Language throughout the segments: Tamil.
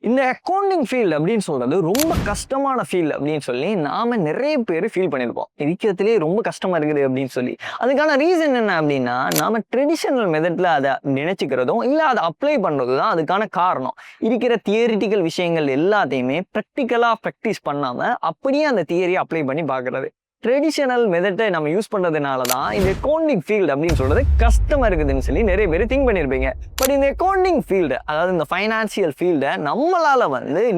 இந்த அக்கவுண்டிங் ஃபீல்டு அப்படின்னு சொல்றது ரொம்ப கஷ்டமான ஃபீல்டு அப்படின்னு சொல்லி நாம நிறைய பேர் ஃபீல் பண்ணியிருப்போம். இருக்கிறதுலே ரொம்ப கஷ்டமா இருக்குது அப்படின்னு சொல்லி. அதுக்கான ரீசன் என்ன அப்படின்னா, நாம ட்ரெடிஷனல் மெத்தட்ல அதை நினைச்சுக்கிறதும் இல்லை அதை அப்ளை பண்றது தான் அதுக்கான காரணம். இருக்கிற தியரிட்டிக்கல் விஷயங்கள் எல்லாத்தையுமே ப்ராக்டிக்கலாக ப்ராக்டிஸ் பண்ணாம அப்படியே அந்த தியரியை அப்ளை பண்ணி பார்க்கறது. ட்ரெடிஷனல் மெத்தட்டை நம்ம யூஸ் பண்ணுறதுனால தான் இந்த அக்கவுண்டிங் ஃபீல்டு அப்படின்னு சொல்கிறது கஷ்டமாக இருக்குதுன்னு சொல்லி நிறைய பேர் திங்க் பண்ணியிருப்பீங்க. பட் இந்த அக்கவுண்டிங் ஃபீல்டு, அதாவது இந்த ஃபைனான்சியல் ஃபீல்டை நம்மளால்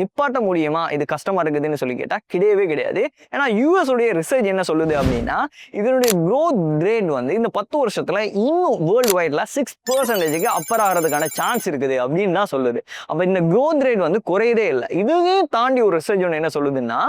நிப்பாட்ட முடியுமா இது கஷ்டமாக இருக்குதுன்னு சொல்லி கேட்டால் கிடையவே கிடையாது. ஏன்னா யூஎஸோடைய ரிசர்ச் என்ன சொல்லுது அப்படின்னா, இதனுடைய க்ரோத் ரேட் இந்த 10 வருஷத்தில் இன்னும் வேர்ல்டு வைடில் 6% அப்பர் ஆகிறதுக்கான சான்ஸ் இருக்குது அப்படின்னு தான் சொல்லுது. அப்போ இந்த க்ரோத் ரேட் குறையதே இல்லை. இதுவே தாண்டி ஒரு ரிசர்ச் ஒன்று என்ன சொல்லுதுன்னா,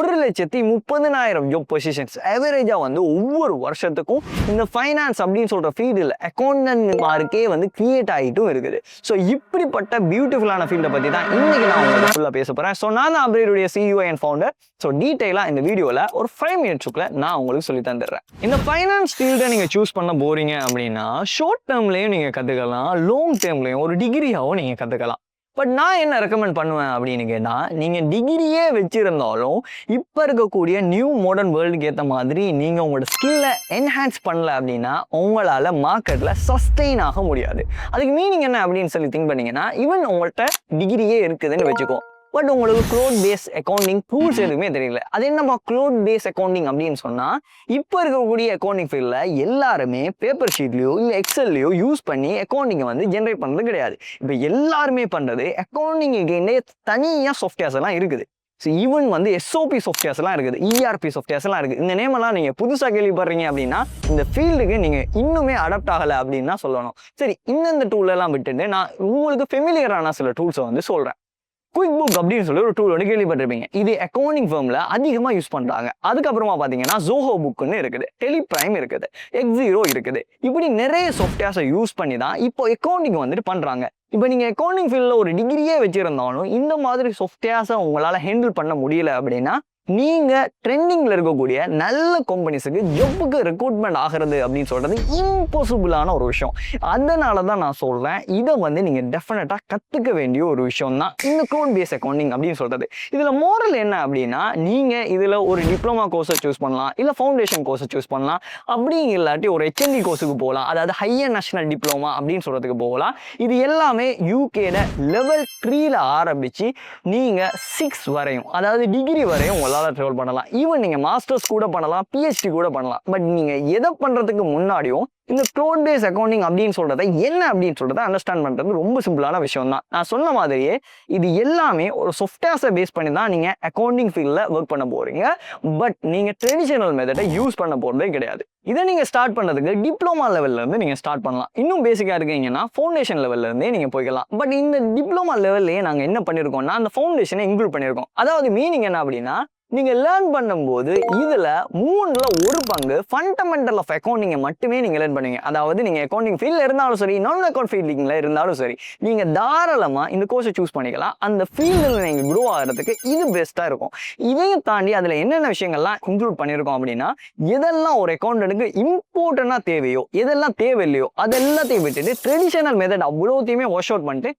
1,30,000 ஜாப் பொசிஷன் அவரேஜா ஒவ்வொரு வருஷத்துக்கும் இந்த ஃபைனான்ஸ் அப்படின்னு சொல்ற ஃபீல்டில் அக்கௌண்டன்ட் மார்க்கே கிரியேட் ஆகிட்டும் இருக்குது. ஸோ இப்படிப்பட்ட பியூட்டிஃபுல்லான ஃபீல்டை பற்றி தான் இன்னைக்கு நான் உங்களுக்கு ஃபுல்லாக பேச போகிறேன். ஸோ நான் தான் அப்ரேடுடைய சிஇஓ அண்ட் ஃபவுண்டர். ஸோ டீட்டெயிலாக இந்த வீடியோவில் ஒரு 5 மினிட்ஸுக்குள்ள நான் உங்களுக்கு சொல்லி தந்துடுறேன். இந்த ஃபைனான்ஸ் ஃபீல்டை நீங்கள் சூஸ் பண்ண போறீங்க அப்படின்னா, ஷார்ட் டேர்ம்லையும் நீங்கள் கற்றுக்கலாம், லாங் டேர்ம்லையும் ஒரு டிகிரியாகவும் நீங்கள் கற்றுக்கலாம். பட் நான் என்ன ரெக்கமெண்ட் பண்ணுவேன் அப்படின்னு கேட்டால், நீங்கள் டிகிரியே வச்சுருந்தாலும் இப்போ இருக்கக்கூடிய நியூ மாடர்ன் வேர்ல்டுக்கு ஏற்ற மாதிரி நீங்கள் உங்களோட ஸ்கில்லை என்ஹான்ஸ் பண்ணல அப்படின்னா உங்களால் மார்க்கெட்டில் சஸ்டெயின் ஆக முடியாது. அதுக்கு மீனிங் என்ன அப்படின்னு சொல்லி திங்க் பண்ணிங்கன்னா, ஈவன் உங்கள்கிட்ட டிகிரியே இருக்குதுன்னு வச்சுக்கோ, பட் உங்களுக்கு க்ளோட் பேஸ் அக்கௌண்டிங் டூல்ஸ் எதுவுமே தெரியல. அது என்னப்பா க்ளோட் பேஸ் அக்கௌண்டிங் அப்படின்னு சொன்னால், இப்போ இருக்கக்கூடிய அக்கௌண்டிங் ஃபீல்டில் எல்லாருமே பேப்பர் ஷீட்லையோ இல்லை எக்ஸல்லையோ யூஸ் பண்ணி அக்கௌண்டிங்கை ஜென்ரேட் பண்ணுறது கிடையாது. இப்போ எல்லாருமே பண்ணுறது அக்கௌண்டிங்கு தனியாக சாஃப்ட்வேர்ஸ் எல்லாம் இருக்குது. ஸோ ஈவன் எஸ்ஓபி சாஃப்ட்வேர்ஸ்லாம் இருக்குது, இஆர்பி சாஃப்ட்வேர்ஸ்லாம் இருக்குது. இந்த நேமெல்லாம் நீங்கள் புதுசாக கேள்விப்படுறீங்க அப்படின்னா இந்த ஃபீல்டுக்கு நீங்கள் இன்னுமே அடாப்ட் ஆகலை அப்படின்னு தான் சொல்லணும். சரி, இந்த டூலெல்லாம் விட்டுட்டு நான் உங்களுக்கு ஃபெமிலியரான சில டூல்ஸை சொல்கிறேன். குயிக் புக் அப்படின்னு சொல்லி ஒரு டூல் கேள்விப்பட்டிருப்பீங்க. இது அக்கௌண்டிங் ஃபர்மில் அதிகமாக யூஸ் பண்ணுறாங்க. அதுக்கப்புறமா பார்த்தீங்கன்னா ஜோஹோ புக்குன்னு இருக்குது, டெலிபிரைம் இருக்குது, எக்ஸீரோ இருக்குது. இப்படி நிறைய சாஃப்ட்வேர்ஸை யூஸ் பண்ணி தான் இப்போ அக்கௌண்டிங் பண்ணுறாங்க. இப்போ நீங்கள் அக்கௌண்டிங் ஃபீல்டில் ஒரு டிகிரியே வச்சுருந்தாலும் இந்த மாதிரி சாஃப்ட்வேர்ஸை உங்களால் ஹேண்டில் பண்ண முடியல அப்படின்னா, நீங்கள் ட்ரெண்டிங்கில் இருக்கக்கூடிய நல்ல கம்பெனிஸுக்கு ஜாப்புக்கு ரெக்ரூட்மெண்ட் ஆகிறது அப்படின்னு சொல்கிறது இம்பாசிபிளான ஒரு விஷயம். அதனால தான் நான் சொல்கிறேன், இதை நீங்கள் டெஃபினட்டாக கற்றுக்க வேண்டிய ஒரு விஷயம் தான் இந்த க்ளோட் பேஸ் அக்கௌண்டிங் அப்படின்னு சொல்கிறது. இதில் மோரல் என்ன அப்படின்னா, நீங்கள் இதில் ஒரு டிப்ளமா கோர்ஸை சூஸ் பண்ணலாம், இல்லை ஃபவுண்டேஷன் கோர்ஸை சூஸ் பண்ணலாம், அப்படி இல்லாட்டி ஒரு HND கோர்ஸுக்கு போகலாம், அதாவது ஹையர் நேஷனல் டிப்ளமா அப்படின்னு சொல்கிறதுக்கு போகலாம். இது எல்லாமே யூகேட லெவல் 3ல் ஆரம்பித்து நீங்கள் 6 வரையும், அதாவது டிகிரி வரையும் உங்களால் ட்ராவல் பண்ணலாம். ஈவன் நீங்கள் மாஸ்டர்ஸ் கூட பண்ணலாம், PhD கூட பண்ணலாம். பட் நீங்கள் எதை பண்ணுறதுக்கு முன்னாடியும் இந்த க்ளோட் பேஸ் அக்கௌண்டிங் அப்படின்னு சொல்கிறத என்ன அப்படின்னு சொல்கிறத அண்டர்ஸ்டாண்ட் பண்ணுறது ரொம்ப சிம்பிளான விஷயம் தான். நான் சொன்ன மாதிரியே இது எல்லாமே ஒரு சாஃப்ட்வேர்ஸை பேஸ் பண்ணி தான் நீங்கள் அக்கௌண்டிங் ஃபீல்டில் ஒர்க் பண்ண போகிறீங்க. பட் நீங்கள் ட்ரெடிஷனல் மெத்தடை யூஸ் பண்ண போகிறதே கிடையாது. இதை நீங்கள் ஸ்டார்ட் பண்ணுறதுக்கு டிப்ளமா லெவல்லேருந்து நீங்கள் ஸ்டார்ட் பண்ணலாம். இன்னும் பேசிக்காக இருக்கீங்கன்னா ஃபவுண்டேஷன் லெவல்லேருந்தே நீங்கள் போய்க்கலாம். பட் இந்த டிப்ளமா லெவல்லையே நாங்கள் என்ன பண்ணியிருக்கோம்னா, அந்த ஃபவுண்டேஷனை இன்க்ளூட் பண்ணியிருக்கோம். அதாவது மீனிங் என்ன அப்படின்னா, நீங்கள் லேர்ன் பண்ணும்போது இதில் 3ல் 1 பங்கு ஃபண்டமெண்டல் ஆஃப் அக்கௌண்டிங்கை மட்டுமே நீங்கள் லேர்ன் பண்ணுவீங்க. அதாவது நீங்கள் அக்கௌண்டிங் ஃபீல்டில் இருந்தாலும் சரி, நான் அக்கௌண்ட் ஃபீல்டிங்கில் இருந்தாலும் சரி, நீங்கள் தாராளமாக இந்த கோர்ஸை சூஸ் பண்ணிக்கலாம். அந்த ஃபீல்டில் நீங்கள் க்ரோ ஆகிறதுக்கு இது பெஸ்ட்டாக இருக்கும். இதையும் தாண்டி அதில் என்னென்ன விஷயங்கள்லாம் இன்க்ளூட் பண்ணியிருக்கோம் அப்படின்னா, எதெல்லாம் ஒரு அக்கௌண்டனுக்கு இம்பார்ட்டண்டாக தேவையோ, எதெல்லாம் தேவையில்லையோ அதெல்லாத்தையும் விட்டுட்டு ட்ரெடிஷனல் மெத்தட் அவ்வளோத்தையுமே வாஷ் அவுட் பண்ணிட்டு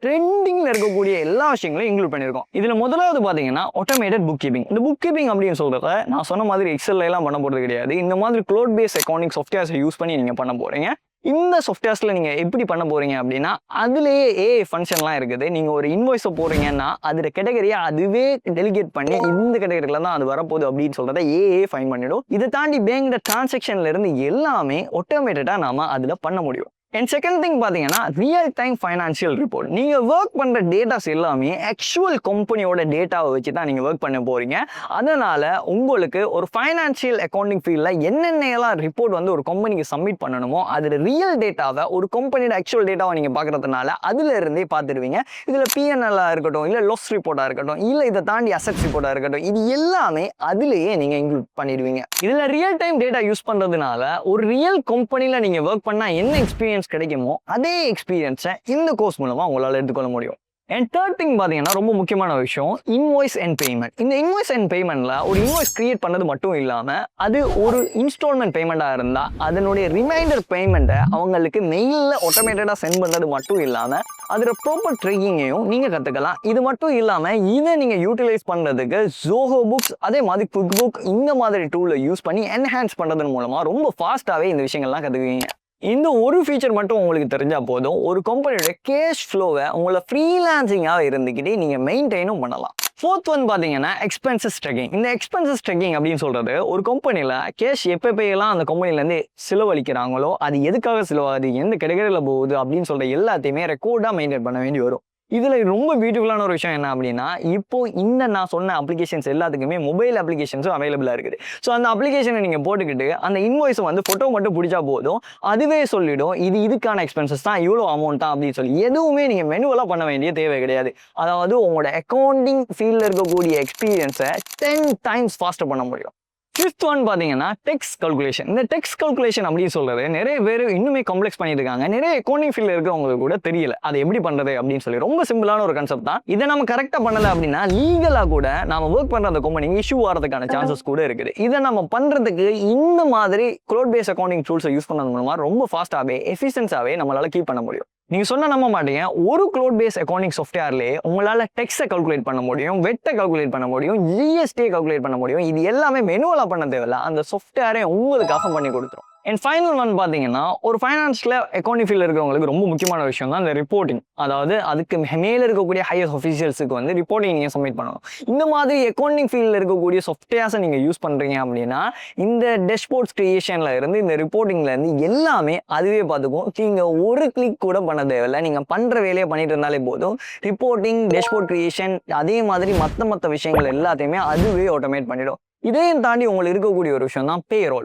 ட்ரெண்டிங்கில் இருக்கக்கூடிய எல்லா விஷயங்களையும் இன்க்ளூட் பண்ணியிருக்கோம். இதில் முதலாவது பார்த்தீங்கன்னா ஆட்டோமேட்டட் புக் கீப்பிங். இந்த புக் கீப்பிங் அப்படின்னு சொல்கிறத நான் சொன்ன மாதிரி எக்ஸல்லாம் பண்ண போகிறது கிடையாது. இந்த மாதிரி க்ளோட் பேஸ் அக்கௌண்டிங் சாஃப்ட்வேர்ஸை யூஸ் பண்ணி நீங்கள் பண்ண போகிறீங்க. இந்த சாஃப்ட்வேர்ஸில் நீங்கள் எப்படி பண்ண போகிறீங்க அப்படின்னா, அதுலேயே ஏஐ ஃபங்க்ஷன்லாம் இருக்குது. நீங்கள் ஒரு இன்வாய்ஸை போகிறீங்கன்னா அதில் கேட்டகரியை அதுவே டெலிகேட் பண்ணி இந்த கேட்டகரியில் தான் அது வரப்போகுது அப்படின்னு சொல்கிறத ஏஐ ஃபைன் பண்ணிவிடும். இதை தாண்டி பேங்க் டிரான்சாக்ஷன்லேருந்து எல்லாமே ஆட்டோமேட்டடாக நாம் அதில் பண்ண முடியும். அண்ட் செகண்ட் திங் பார்த்தீங்கன்னா, ரியல் டைம் ஃபைனான்ஷியல் ரிப்போர்ட். நீங்கள் ஒர்க் பண்ணுற டேட்டாஸ் எல்லாமே ஆக்சுவல் கம்பெனியோட டேட்டாவை வச்சு தான் நீங்கள் ஒர்க் பண்ண போகிறீங்க. அதனால் உங்களுக்கு ஒரு ஃபைனான்ஷியல் அக்கௌண்டிங் ஃபீல்டில் என்னென்னலாம் ரிப்போர்ட் ஒரு கம்பெனிக்கு சப்மிட் பண்ணணுமோ அதில் ரியல் டேட்டாவை, ஒரு கம்பெனியோட ஆக்சுவல் டேட்டாவை நீங்கள் பார்க்குறதுனால அதில் இருந்தே பார்த்துடுவீங்க. இதில் பிஎன்எல்லாக இருக்கட்டும், இல்லை லாஸ் ரிப்போர்ட்டாக இருக்கட்டும், இல்லை இதை தாண்டி அசெட்ஸ் ரிப்போர்ட்டாக இருக்கட்டும், இது எல்லாமே அதிலேயே நீங்கள் இன்க்ளூட் பண்ணிடுவீங்க. இதில் ரியல் டைம் டேட்டா யூஸ் பண்ணுறதுனால ஒரு ரியல் கம்பெனியில் நீங்கள் ஒர்க் பண்ணால் என்ன எக்ஸ்பீரியன்ஸ் கிடைக்குமோ அதே எக்ஸ்பீரியன்ஸை இந்த கோர்ஸ் மூலமாக உங்களால் எடுத்துக்கொள்ள முடியும். அண்ட் தேர்ட் திங் பார்த்தீங்கன்னா ரொம்ப முக்கியமான விஷயம் இன்வாய்ஸ் அண்ட் பேமெண்ட். இந்த இன்வாய்ஸ் அண்ட் பேமெண்ட்ல ஒரு இன்வாய்ஸ் கிரியேட் பண்ணது மட்டும் இல்லாமல் அது ஒரு இன்ஸ்டால்மெண்ட் பேமெண்ட்டாக இருந்தால் அதனுடைய ரிமைண்டர் பேமெண்ட்டை அவங்களுக்கு மெயிலில் ஆட்டோமேட்டடாக சென்ட் பண்ணுறது மட்டும் இல்லாமல் அதோட ப்ராப்பர் ட்ரெக்கிங்கையும் நீங்கள் கற்றுக்கலாம். இது மட்டும் இல்லாமல் இதை நீங்கள் யூட்டிலைஸ் பண்ணுறதுக்கு ஜோஹோ புக்ஸ் அதே மாதிரி குவிக் புக் இந்த மாதிரி டூலை யூஸ் பண்ணி என்ஹான்ஸ் பண்ணுறதன் மூலமாக ரொம்ப ஃபாஸ்ட்டாகவே இந்த விஷயங்கள்லாம் கற்றுக்குவீங்க. இந்த ஒரு ஃபீச்சர் மட்டும் உங்களுக்கு தெரிஞ்சால் போதும், ஒரு கம்பெனியோட கேஷ் ஃப்ளோவை உங்களை ஃப்ரீலான்சிங்காக இருந்துக்கிட்டே நீங்கள் மெயின்டைனும் பண்ணலாம். ஃபோர்த் ஒன் பார்த்தீங்கன்னா எக்ஸ்பென்சஸ் ட்ரெக்கிங். இந்த எக்ஸ்பென்சஸ் ட்ரெக்கிங் அப்படின்னு சொல்கிறது ஒரு கம்பெனியில் கேஷ் எப்போயெல்லாம் அந்த கம்பெனிலேருந்து செலவழிக்கிறாங்களோ அது எதுக்காக செலவாகுது, எந்த கேட்டகரியில் போகுது அப்படின்னு சொல்கிற எல்லாத்தையுமே ரெக்கார்டாக மெயின்டைன் பண்ண வேண்டி வரும். இதில் ரொம்ப பியூட்டிஃபுல்லான ஒரு விஷயம் என்ன அப்படின்னா, இப்போ இந்த நான் சொன்ன அப்ளிகேஷன்ஸ் எல்லாத்துக்குமே மொபைல் அப்ளிகேஷன்ஸும் அவைலபிளாக இருக்குது. ஸோ அந்த அப்ளிகேஷனை நீங்கள் போட்டுக்கிட்டு அந்த இன்வாய்ஸை வந்து ஃபோட்டோ மட்டும் பிடிச்சா போதும், அதுவே சொல்லிடும் இது இதுக்கான எக்ஸ்பென்சஸ் தான், இவ்வளோ அமௌண்ட் தான் அப்படின்னு சொல்லி. எதுவுமே நீங்கள் மெனுவலாக பண்ண வேண்டிய தேவை கிடையாது. அதாவது உங்களோட அக்கௌண்டிங் ஃபீல்டில் இருக்கக்கூடிய எக்ஸ்பீரியன்ஸை 10 டைம்ஸ் ஃபாஸ்ட்டாக பண்ண முடியும். ஃபிஃப்த் ஒன் பார்த்தீங்கன்னா டெக்ஸ் கல்குலேஷன். இந்த டெக்ஸ் கல்குலேஷன் அப்படின்னு சொல்றது நிறைய பேர் இன்னுமே காம்ப்ளெக்ஸ் பண்ணிட்டு இருக்காங்க. நிறைய அக்கௌண்டிங் ஃபீல்டில் இருக்கிறவங்களுக்கு கூட தெரியல அதை எப்படி பண்ணுறது அப்படின்னு சொல்லி. ரொம்ப சிம்பிளான ஒரு கான்செப்ட் தான். இதை நம்ம கரெக்டாக பண்ணலை அப்படின்னா லீகலாக கூட நம்ம ஒர்க் பண்ணுற அந்த கம்பெனிக்கு இஷ்யூ ஆகிறதுக்கான சான்சஸ் கூட இருக்குது. இதை நம்ம பண்ணுறதுக்கு இந்த மாதிரி க்ளவுட் பேஸ்ட் அக்கௌண்டிங் டூல்ஸை யூஸ் பண்ணது மூலமாக ரொம்ப ஃபாஸ்ட்டாகவே எஃபிஷியன்ஸாகவே நம்மளால கீப் பண்ண முடியும். நீங்கள் சொன்ன நம்ப மாட்டீங்க, ஒரு க்ளவுட் பேஸ்ட் அக்கௌண்டிங் சாஃப்ட்வேர்லேயே உங்களால் டெக்ஸை கல்குலேட் பண்ண முடியும், வெட்டை கல்குலேட் பண்ண முடியும், ஜிஎஸ்டியை கல்குலேட் பண்ண முடியும். இது எல்லாமே மெனுவலாக பண்ண தேவையில்ல, அந்த சாஃப்ட்வேரை உங்களுக்காக பண்ணி கொடுத்துரும். அண்ட் ஃபைனல் ஒன் பார்த்தீங்கன்னா ஒரு ஃபைனான்ஸில் அக்கௌண்டிங் ஃபீல்டில் இருக்கிறவங்களுக்கு ரொம்ப முக்கியமான விஷயம் தான் இந்த ரிப்போர்ட்டிங். அதாவது அதுக்கு மேலே இருக்கக்கூடிய ஹையர் ஆஃபீஷியல்ஸுக்கு வந்து ரிப்போர்ட்டிங் நீங்கள் சப்மிட் பண்ணணும். இந்த மாதிரி அக்கௌண்டிங் ஃபீல்டில் இருக்கக்கூடிய சாஃப்ட்வேர்ஸை நீங்கள் யூஸ் பண்ணுறீங்க அப்படின்னா இந்த டேஷ்போர்ட்ஸ் கிரியேஷனில் இருந்து இந்த ரிப்போர்ட்டிங்லேருந்து எல்லாமே அதுவே பார்த்துக்கும். நீங்கள் ஒரு கிளிக் கூட பண்ண தேவையில்லை, நீங்கள் பண்ணுற வேலையை பண்ணிட்டு இருந்தாலே போதும். ரிப்போர்ட்டிங், டேஷ்போர்ட் கிரியேஷன் அதே மாதிரி மற்ற விஷயங்கள் எல்லாத்தையுமே அதுவே ஆட்டோமேட் பண்ணிடும். இதையும் தாண்டி உங்களுக்கு இருக்கக்கூடிய ஒரு விஷயம் தான்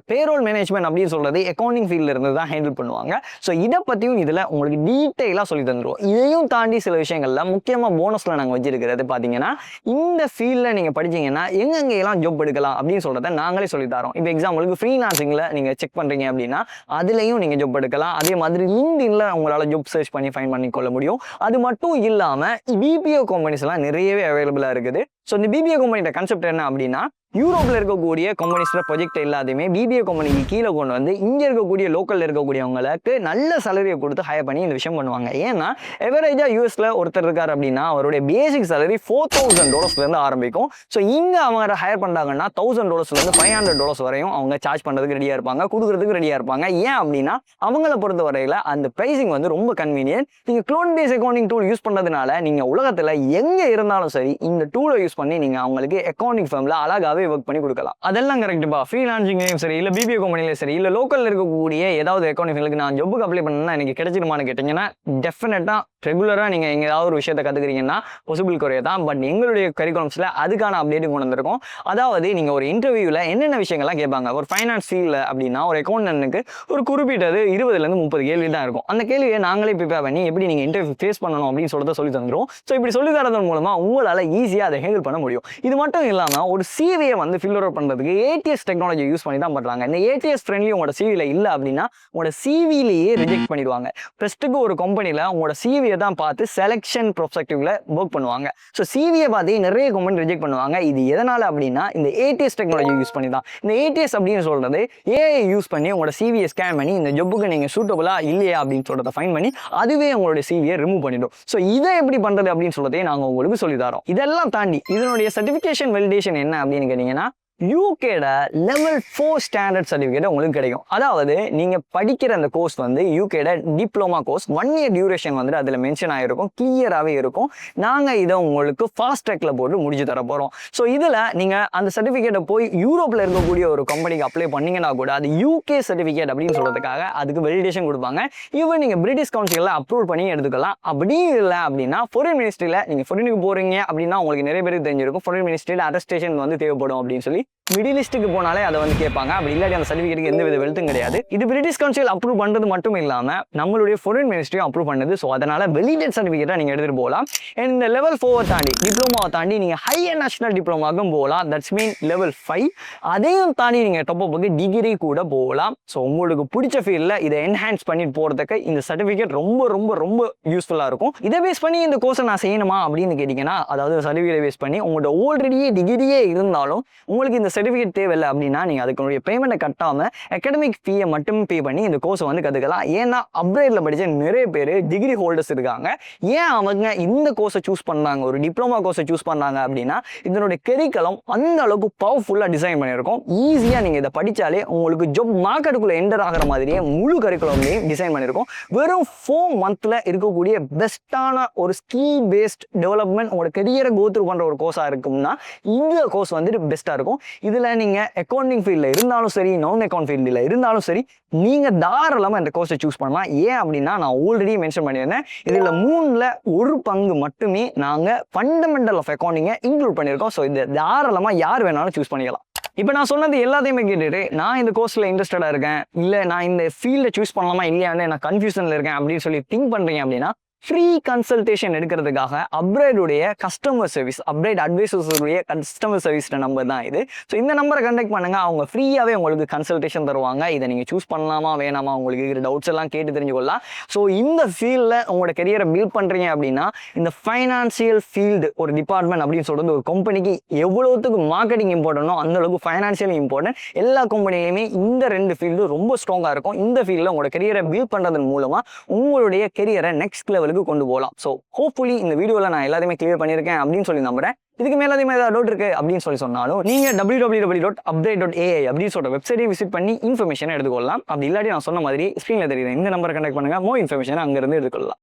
பேரோல் மேனேஜ்மெண்ட் அப்படின்னு சொல்றது அக்கௌண்டிங் ஃபீல்டில் இருந்து தான் ஹேண்டில் பண்ணுவாங்க. ஸோ இதை பற்றியும் இதில் உங்களுக்கு டீட்டெயிலாக சொல்லி தந்துடுவோம். இதையும் தாண்டி சில விஷயங்கள்ல முக்கியமாக போனஸில் நாங்கள் வச்சிருக்கிறது பார்த்தீங்கன்னா இந்த ஃபீல்டில் நீங்கள் படிச்சீங்கன்னா எங்கெங்கெல்லாம் ஜாப் எடுக்கலாம் அப்படின்னு சொல்கிறத நாங்களே சொல்லித்தரோம். இப்போ எக்ஸாம்பிளுக்கு ஃப்ரீலான்சிங்கில் நீங்கள் செக் பண்ணுறீங்க அப்படின்னா அதுலேயும் நீங்கள் ஜாப் எடுக்கலாம். அதே மாதிரி லிங்க்டின்ல உங்களால் ஜாப் சர்ச் பண்ணி ஃபைண்ட் பண்ணி கொள்ள முடியும். அது மட்டும் இல்லாமல் பிபிஓ கம்பெனிஸ்லாம் நிறையவே அவைலபிளாக இருக்குது. ஸோ இந்த பிபிஓ கம்பெனியோட கான்செப்ட் என்ன அப்படின்னா யூரோப்பில் இருக்கக்கூடிய கம்பெனிஸில் ப்ராஜெக்ட் எல்லாத்தையுமே பிபிஓ கம்பெனிக்கு கீழே கொண்டு வந்து இங்கே இருக்கக்கூடிய லோக்கலில் இருக்கக்கூடியவங்களுக்கு நல்ல சேலரியை கொடுத்து ஹையர் பண்ணி இந்த விஷயம் பண்ணுவாங்க. ஏன்னா எவரேஜாக யூஎஸில் ஒருத்தர் இருக்கார் அப்படின்னா அவருடைய பேசிக் சேலரி $4,000 ஆரம்பிக்கும். ஸோ இங்கே அவங்க ஹையர் பண்ணுறாங்கன்னா $1,000 $500 வரையும் அவங்க சார்ஜ் பண்ணுறதுக்கு ரெடியாக இருப்பாங்க, கொடுக்குறதுக்கு ரெடியாக இருப்பாங்க. ஏன் அப்படின்னா அவங்கள பொறுத்த வரையில் அந்த ப்ரைஸிங் வந்து ரொம்ப கன்வீனியன்ட். நீங்கள் cloud based accounting tool use பண்ணுறதுனால நீங்கள் உலகத்தில் எங்கே இருந்தாலும் சரி இந்த டூலை யூஸ் பண்ணி நீங்கள் அவங்களுக்கு அக்கௌண்டிங் ஃபர்மில் அழகாகவே ஒர்க் பண்ணி கொடுக்கலாம். அதெல்லாம் கரெக்டுப்பா. ஃப்ரீலான்சிங்லையும் சரி, இல்லை பிபிஓ கம்பெனிலையும் சரி, இல்லை லோக்கலில் இருக்கக்கூடிய ஏதாவது அக்கௌண்டிங் ஃபீல்டுக்கு நான் ஜாபுக்கு அப்ளை பண்ணணும்னா எனக்கு கிடைச்சிருமான்னு கேட்டிங்கன்னா டெஃபினட்டாக ரெகுலராக நீங்கள் எங்கே ஏதாவது ஒரு விஷயத்தை கற்றுக்கிறீங்கன்னா பாசிபிள் குறைய தான். பட் எங்களுடைய கரிக்குலம்ஸில் அதுக்கான அப்டேட்டும் கொண்டு வந்திருக்கும். அதாவது நீங்கள் ஒரு இன்டர்வியூவில் என்னென்ன விஷயங்கள்லாம் கேட்பாங்க, ஒரு ஃபைனான்ஸ் ஃபீல்டில் அப்படின்னா ஒரு அக்கௌண்டன்ட்டுக்கு ஒரு குறிப்பிட்டது 20-30 கேள்வி தான் இருக்கும். அந்த கேள்வியை நாங்களே ப்ரிப்பேர் பண்ணி எப்படி நீங்கள் இன்டர்வியூ ஃபேஸ் பண்ணணும் அப்படின்னு சொல்லிட்டு சொல்லி தந்துடும். ஸோ இப்படி சொல்லி தரதன் மூலமாக உங்களால் ஈஸியாக அதை ஹேண்டில் பண்ண முடியும். இது மட்டும் இல்லாமல் ஒரு சிவியை வந்து ஃபில்லர் அவுட் பண்ணுறதுக்கு ஏடிஎஸ் டெக்னாலஜி யூஸ் பண்ணி தான் பண்ணுறாங்க. இந்த ஏடிஎஸ் ஃப்ரெண்ட்லி உங்களோட சிவியில் இல்லை அப்படின்னா உங்களோட சிவிலேயே ரிஜெக்ட் பண்ணிடுவாங்க. ஃபர்ஸ்ட்டுக்கு ஒரு கம்பெனியில் உங்களோட சிவியை தான் பார்த்து செலெக்ஷன் ப்ரொஸ்பெக்டிவ்ல ஒர்க் பண்ணுவாங்க. ஸோ சிவியை பார்த்து நிறைய கம்பெனி ரிஜெக்ட் பண்ணுவாங்க. இது எதனால் அப்படின்னா இந்த ஏடிஎஸ் டெக்னாலஜி யூஸ் பண்ணி தான். இந்த ஏடிஎஸ் அப்படின்னு சொல்கிறது ஏஐ யூஸ் பண்ணி உங்களோட சிவியை ஸ்கேன் பண்ணி இந்த ஜப்புக்கு நீங்கள் சூட்டபுளா இல்லையா அப்படின்னு சொல்கிறத ஃபைன் பண்ணி அதுவே உங்களுடைய சிவியை ரிமூவ் பண்ணிடும். ஸோ இதை எப்படி பண்ணுறது அப்படின்னு சொல்றதே நாங்கள் உங்களுக்கு சொல்லி தரோம். இதெல்லாம் தாண்டி இதனுடைய சர்டிஃபிகேஷன் வெலிடேஷன் என்ன அப்படின்னு கேட்டீங்கன்னா யூகேட லெவல் 4 ஸ்டாண்டர்ட் சர்டிஃபிகேட் உங்களுக்கு கிடைக்கும். அதாவது நீங்கள் படிக்கிற அந்த கோர்ஸ் வந்து யூகேட டிப்ளமா கோர்ஸ் 1 இயர் டியூரேஷன் வந்துட்டு அதில் மென்ஷன் ஆகிருக்கும், கிளியராகவே இருக்கும். நாங்கள் இதை உங்களுக்கு ஃபாஸ்ட் ட்ராக்ல போட்டு முடிச்சு தர போகிறோம். ஸோ இதில் நீங்கள் அந்த சர்டிஃபிகேட்டை போய் யூரோப்பில் இருக்கக்கூடிய ஒரு கம்பெனிக்கு அப்ளை பண்ணிங்கன்னா கூட அது யூகே சர்டிஃபிகேட் அப்படின்னு சொல்கிறதுக்காக அதுக்கு வெலிடேஷன் கொடுப்பாங்க. இவன் நீங்கள் பிரிட்டிஷ் கவுன்சிலில் அப்ரூவ் பண்ணி எடுத்துக்கலாம். அப்படி இல்லை அப்படின்னா ஃபாரின் மினிஸ்ட்ரியில் நீங்கள் ஃபாரினுக்கு போகிறீங்க அப்படின்னா உங்களுக்கு நிறைய பேருக்கு தெரிஞ்சிருக்கும் ஃபாரின் மினிஸ்ட்ரியில் அட்டஸ்டேஷன் வந்து தேவைப்படும் அப்படின்னு சொல்லி. மிடில் ஈஸ்ட்டுக்கு போனாலே அதை வந்து கேட்பாங்க. அப்படி இல்லாட்டி அந்த சர்டிஃபிகேட்டுக்கு எந்த வித வெல்த்தும் கிடையாது. இது பிரிட்டிஷ் கவுன்சில் அப்ரூவ் பண்ணுறது மட்டும் இல்லாமல் நம்மளுடைய ஃபாரின் மினிஸ்ட்ரியும் அப்ரூவ் பண்ணுது. ஸோ அதனால் வெலிடேட் சர்டிஃபிகேட்டாக நீங்கள் எடுத்துகிட்டு போகலாம். இந்த லெவல் 4 தாண்டி டிப்ளமாவை தாண்டி நீங்கள் ஹையர் நேஷனல் டிப்ளமாவுக்கும் போகலாம். That's mean level 5. அதையும் தாண்டி நீங்கள் டாப்அப்புக்கு டிகிரி கூட போகலாம். ஸோ உங்களுக்கு பிடிச்ச ஃபீல்டில் இதை என்ஹான்ஸ் பண்ணிட்டு போகிறதுக்கு இந்த சர்டிஃபிகேட் ரொம்ப ரொம்ப ரொம்ப யூஸ்ஃபுல்லாக இருக்கும். இதை பேஸ் பண்ணி இந்த கோர்ஸை நான் செய்யணுமா அப்படின்னு கேட்டிங்கன்னா, அதாவது சர்டிஃபிகேட் பேஸ் பண்ணி உங்களோட ஆல்ரெடியே டிகிரியே இருந்தாலும் உங்களுக்கு இந்த சர்டிஃபிகேட் தேவையில்லை அப்படின்னா நீங்கள் அதுக்குடைய பேமெண்ட்டை கட்டாமல் அகாடமிக் ஃபீயை மட்டும் பே பண்ணி இந்த கோர்ஸை வந்து கற்றுக்கலாம். ஏன்னா அப்கிரேடில் படித்த நிறைய பேர் டிகிரி ஹோல்டர்ஸ் இருக்காங்க. ஏன் அவங்க இந்த கோர்ஸை சூஸ் பண்ணாங்க, ஒரு டிப்ளமா கோர்ஸை சூஸ் பண்ணாங்க அப்படின்னா இதனுடைய கரிக்குலம் அந்த அளவுக்கு பவர்ஃபுல்லாக டிசைன் பண்ணியிருக்கோம். ஈஸியாக நீங்கள் இதை படித்தாலே உங்களுக்கு ஜாப் மார்க்கெட்டுக்குள்ளே என்டர் ஆகிற மாதிரியே முழு கரிக்குலம்லையும் டிசைன் பண்ணியிருக்கோம். வெறும் 4 மந்த்தில் இருக்கக்கூடிய பெஸ்ட்டான ஒரு ஸ்கில் பேஸ்ட் டெவலப்மெண்ட் உங்களோட கெரியரை கோத்ரூ பண்ணுற ஒரு கோர்ஸாக இருக்கும்னா இந்த கோர்ஸ் வந்துட்டு பெஸ்ட்டாக இருக்கும். இதில் நீங்கள் அக்கௌண்டிங் ஃபீல்டில் இருந்தாலும் சரி, நான் அக்கௌண்ட் ஃபீல்டில் இருந்தாலும் சரி, நீங்கள் தாராளமாக இந்த கோர்ஸை சூஸ் பண்ணலாம். ஏன் அப்படின்னா நான் ஆல்ரெடி மென்ஷன் பண்ணியிருந்தேன், இதில் 3ல் 1 பங்கு மட்டுமே நாங்கள் ஃபண்டமெண்டல் ஆஃப் அக்கௌண்டிங்கை இன்க்ளூட் பண்ணியிருக்கோம். ஸோ இதை தாராளமாக யார் வேணாலும் சூஸ் பண்ணிக்கலாம். இப்போ நான் சொன்னது எல்லாத்தையுமே கேட்டுட்டு நான் இந்த கோர்ஸில் இன்ட்ரெஸ்டடாக இருக்கேன், இல்லை நான் இந்த ஃபீல்டை சூஸ் பண்ணலாமா இல்லையான்னு நான் கன்ஃபியூஷனில் இருக்கேன் அப்படின்னு சொல்லி திங்க் பண்ணுறீங்க அப்படின்னா ஃப்ரீ கன்சல்டேஷன் எடுக்கிறதுக்காக அப்ரைடுடைய கஸ்டமர் சர்வீஸ், அப்ரைட் அட்வைசர்ஸுடைய கஸ்டமர் சர்வீஸ் நம்பர் தான் இது. ஸோ இந்த நம்பரை கண்டக்ட் பண்ணுங்கள். அவங்க ஃப்ரீயாகவே உங்களுக்கு கன்சல்டேஷன் தருவாங்க. இதை நீங்கள் சூஸ் பண்ணலாமா வேணாமா, உங்களுக்கு இருக்கிற டவுட்ஸ் எல்லாம் கேட்டு தெரிஞ்சுக்கொள்ளலாம். ஸோ இந்த ஃபீல்டில் உங்களோட கெரியரை பில்ட் பண்ணுறீங்க அப்படின்னா இந்த ஃபைனான்சியல் ஃபீல்டு ஒரு டிபார்ட்மெண்ட் அப்படின்னு சொல்கிறது ஒரு கம்பெனிக்கு எவ்வளோத்துக்கு மார்க்கெட்டிங் இம்பார்ட்டனோ அந்த அளவுக்கு ஃபைனான்சியல் இம்பார்ட்டன்ட். எல்லா கம்பெனிலையுமே இந்த 2 ஃபீல்டு ரொம்ப ஸ்ட்ராங்காக இருக்கும். இந்த ஃபீல்டில் உங்களோட கெரியரை பில்ட் பண்ணுறதன் மூலமாக உங்களுடைய கெரியரை நெக்ஸ்ட் லெவலுக்கு கொண்டு போகலாம். ஸோ ஹோப்ஃபுல்லி இந்த வீடியோவில் நான் எல்லாத்தையுமே கிளியர் பண்ணியிருக்கேன் அப்படின்னு சொல்லி நம்புறேன். இதுக்கு மேலே ஏதாவது டவுட் இருக்கு அப்படின்னு சொன்னாலும் நீங்கள் www.upgrade.ai அப்படின்னு சொல்ற வெப்சைட்டை விசிட் பண்ணி இன்ஃபர்மேஷனை எடுத்துக்கொள்ளலாம். அப்படி இல்லாட்டி நான் சொன்ன மாதிரி ஸ்க்ரீனில் தெரியுது இந்த நம்பரை கனெக்ட் பண்ணுங்க, மோர் இன்ஃபர்மேஷனை அங்கிருந்து எடுத்துக்கொள்ளலாம்.